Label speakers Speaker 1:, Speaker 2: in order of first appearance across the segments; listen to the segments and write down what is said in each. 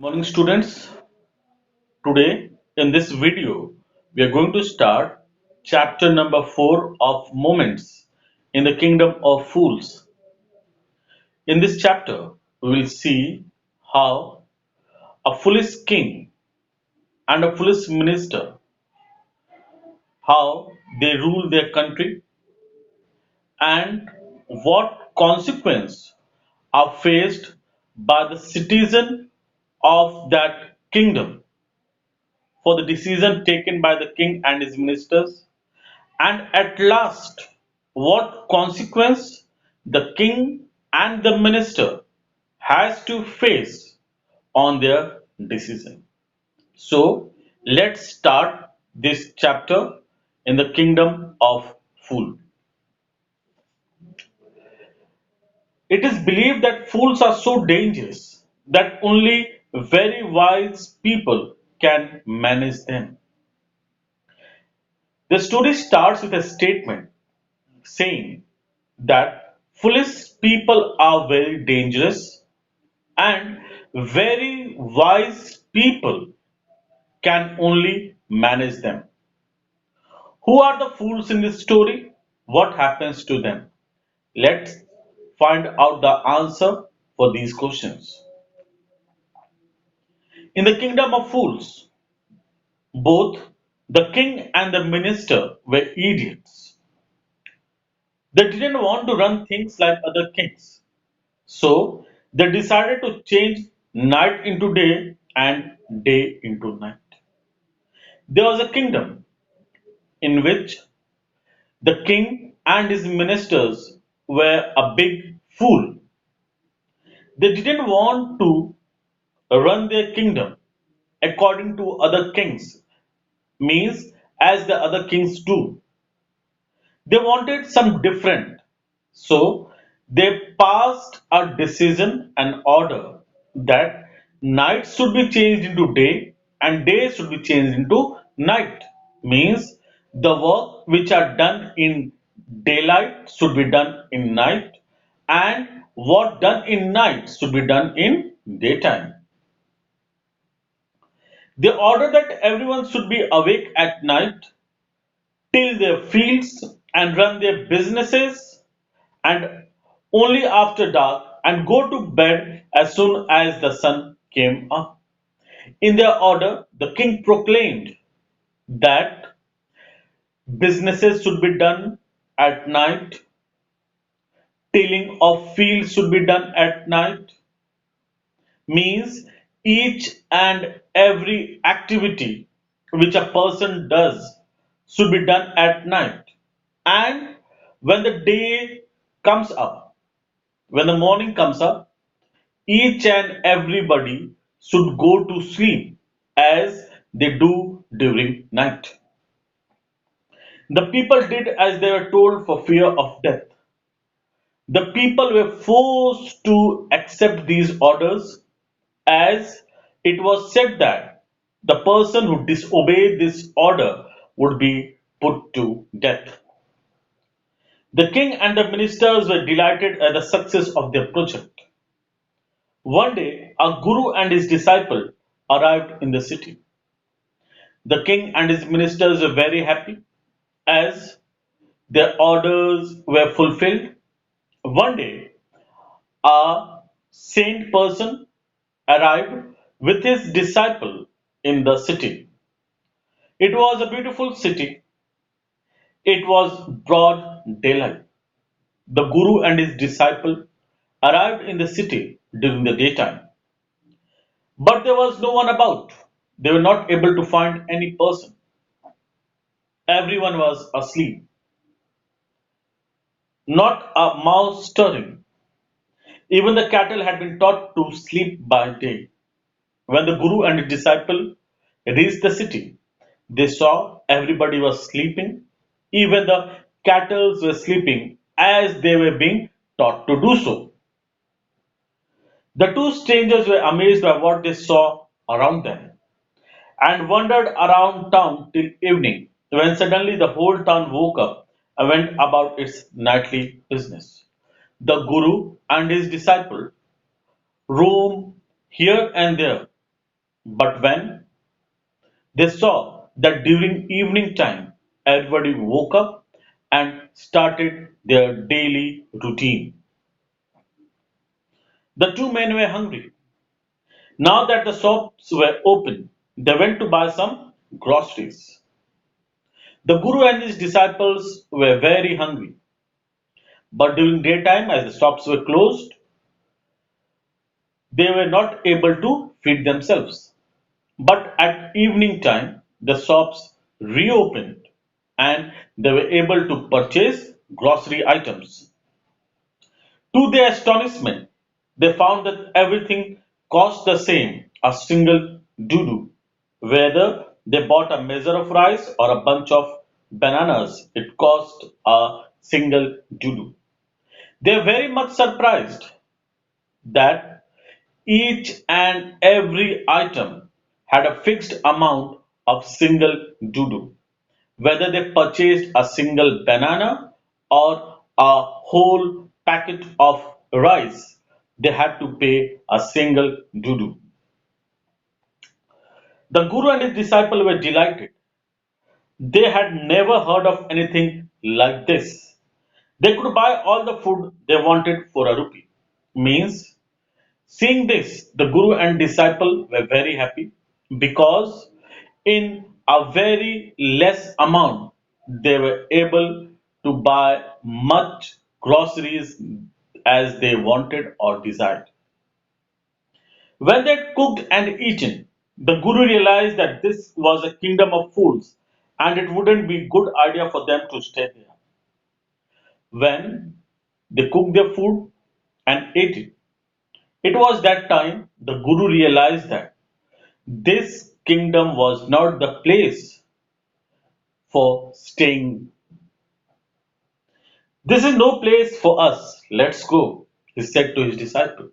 Speaker 1: Morning students. Today in this video we are going to start chapter number 4 of Moments in the Kingdom of Fools. In this chapter we will see how a foolish king and a foolish minister, how they rule their country, and what consequences are faced by the citizen of that kingdom for the decision taken by the king and his ministers. And at last, what consequence the king and the minister has to face on their decision. So let's start this chapter in the kingdom of fool. It is believed that fools are so dangerous that only very wise people can manage them. The story starts with a statement saying that foolish people are very dangerous and very wise people can only manage them. Who are the fools in this story? What happens to them? Let's find out the answer for these questions. In the kingdom of fools, both the king and the minister were idiots. They didn't want to run things like other kings. So they decided to change night into day and day into night. There was a kingdom in which the king and his ministers were a big fool. They didn't want to run their kingdom according to other kings, means as the other kings do. They wanted some different. So they passed a decision and order that night should be changed into day and day should be changed into night. Means the work which are done in daylight should be done in night and what done in night should be done in daytime. They order that everyone should be awake at night, till their fields and run their businesses and only after dark and go to bed as soon as the sun came up. In their order, the king proclaimed that businesses should be done at night, tilling of fields should be done at night, means each and every activity which a person does should be done at night. And when the day comes up, when the morning comes up, each and everybody should go to sleep as they do during night. The people did as they were told for fear of death. The people were forced to accept these orders as it was said that the person who disobeyed this order would be put to death. The king and the ministers were delighted at the success of their project. One day, a guru and his disciple arrived in the city. The king and his ministers were very happy as their orders were fulfilled. One day, a saint person arrived with his disciple in the city. It was a beautiful city. It was broad daylight. The guru and his disciple arrived in the city during the daytime, but there was no one about. They were not able to find any person. Everyone was asleep, not a mouse stirring. Even the cattle had been taught to sleep by day. When the guru and his disciple reached the city, they saw everybody was sleeping. Even the cattle were sleeping as they were being taught to do so. The two strangers were amazed by what they saw around them and wandered around town till evening, when suddenly the whole town woke up and went about its nightly business. The Guru and his disciple roamed here and there. But when they saw that during evening time everybody woke up and started their daily routine, the two men were hungry. Now that the shops were open, they went to buy some groceries. The Guru and his disciples were very hungry, but during daytime, as the shops were closed, they were not able to feed themselves. But at evening time, the shops reopened and they were able to purchase grocery items. To their astonishment, they found that everything cost the same, a single doodoo. Whether they bought a measure of rice or a bunch of bananas, it cost a single doodoo. They are very much surprised that each and every item had a fixed amount of single doodoo. Whether they purchased a single banana or a whole packet of rice, they had to pay a single doodoo. The Guru and his disciple were delighted. They had never heard of anything like this. They could buy all the food they wanted for a rupee. Means, seeing this, the Guru and disciple were very happy because in a very less amount they were able to buy much groceries as they wanted or desired. When they had cooked and eaten, the Guru realized that this was a kingdom of fools and it wouldn't be good idea for them to stay there. When they cooked their food and ate it, it was that time the Guru realized that this kingdom was not the place for staying. This is no place for us. Let's go, he said to his disciple.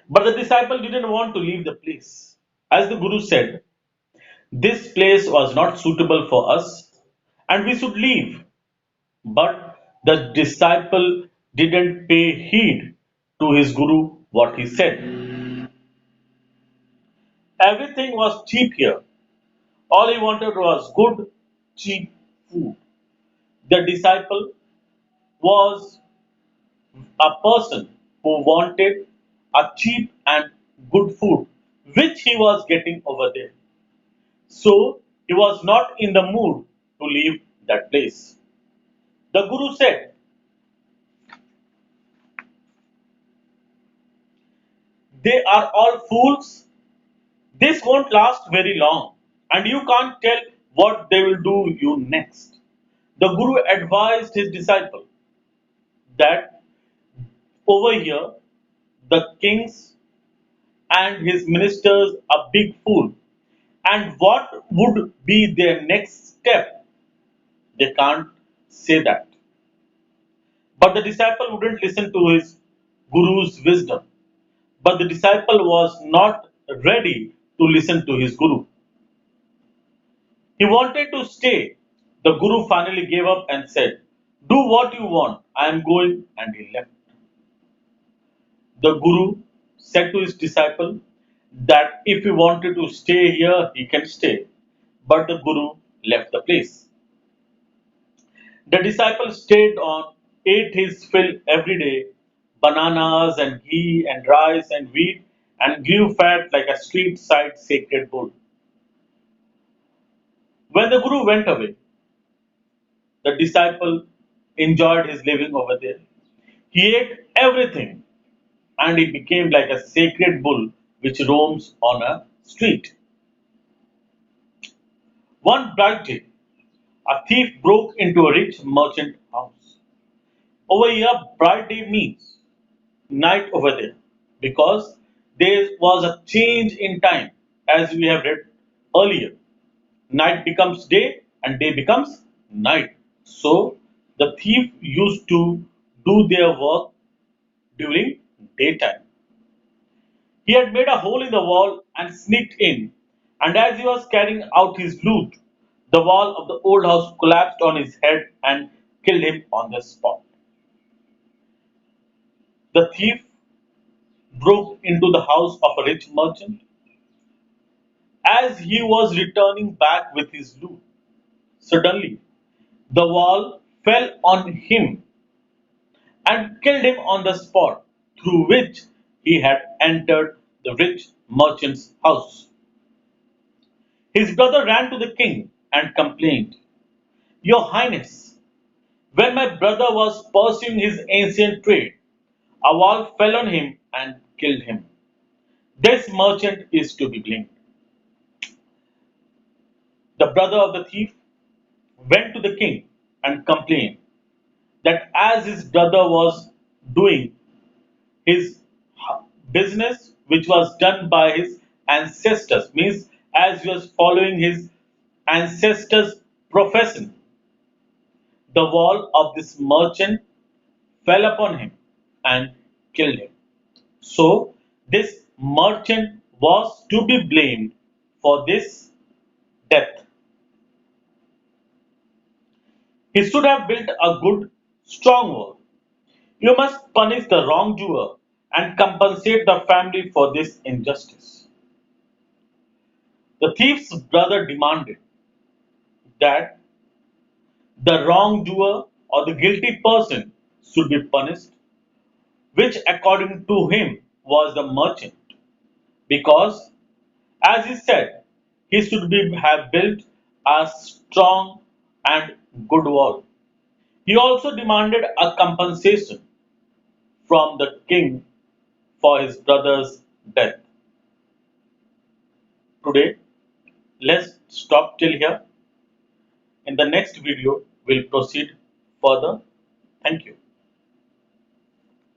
Speaker 1: But the disciple didn't want to leave the place. As the Guru said, this place was not suitable for us and we should leave. But the disciple didn't pay heed to his Guru what he said. Everything was cheap here. All he wanted was good, cheap food. The disciple was a person who wanted a cheap and good food, which he was getting over there. So he was not in the mood to leave that place. The Guru said, they are all fools. This won't last very long, and you can't tell what they will do you next. The Guru advised his disciple that over here the kings and his ministers are big fool, and what would be their next step? They can't say that. But the disciple wouldn't listen to his guru's wisdom. But the disciple was not ready to listen to his guru. He wanted to stay. The guru finally gave up and said, do what you want. I am going. And he left. The guru said to his disciple that if he wanted to stay here, he can stay. But the guru left the place. The disciple stayed on, ate his fill every day, bananas and ghee and rice and wheat, and grew fat like a street side sacred bull. When the Guru went away, the disciple enjoyed his living over there. He ate everything and he became like a sacred bull which roams on a street. One bright day, a thief broke into a rich merchant house. Over here, bright day means night over there because there was a change in time as we have read earlier. Night becomes day and day becomes night. So the thief used to do their work during daytime. He had made a hole in the wall and sneaked in, and as he was carrying out his loot, the wall of the old house collapsed on his head and killed him on the spot. The thief broke into the house of a rich merchant. as he was returning back with his loot. Suddenly, the wall fell on him and killed him on the spot through which he had entered the rich merchant's house. His brother ran to the king and complained, "Your Highness, when my brother was pursuing his ancient trade, a wall fell on him and killed him. This merchant is to be blamed." The brother of the thief went to the king and complained that as his brother was doing his business which was done by his ancestors, means as he was following his ancestors' profession, the wall of this merchant fell upon him and killed him. So this merchant was to be blamed for this death. He should have built a good, strong wall. You must punish the wrongdoer and compensate the family for this injustice. The thief's brother demanded that the wrongdoer or the guilty person should be punished, which according to him was the merchant, because, as he said, he should have built a strong and good wall. He also demanded a compensation from the king for his brother's death. Today, let's stop till here. In the next video, we'll proceed further. Thank you.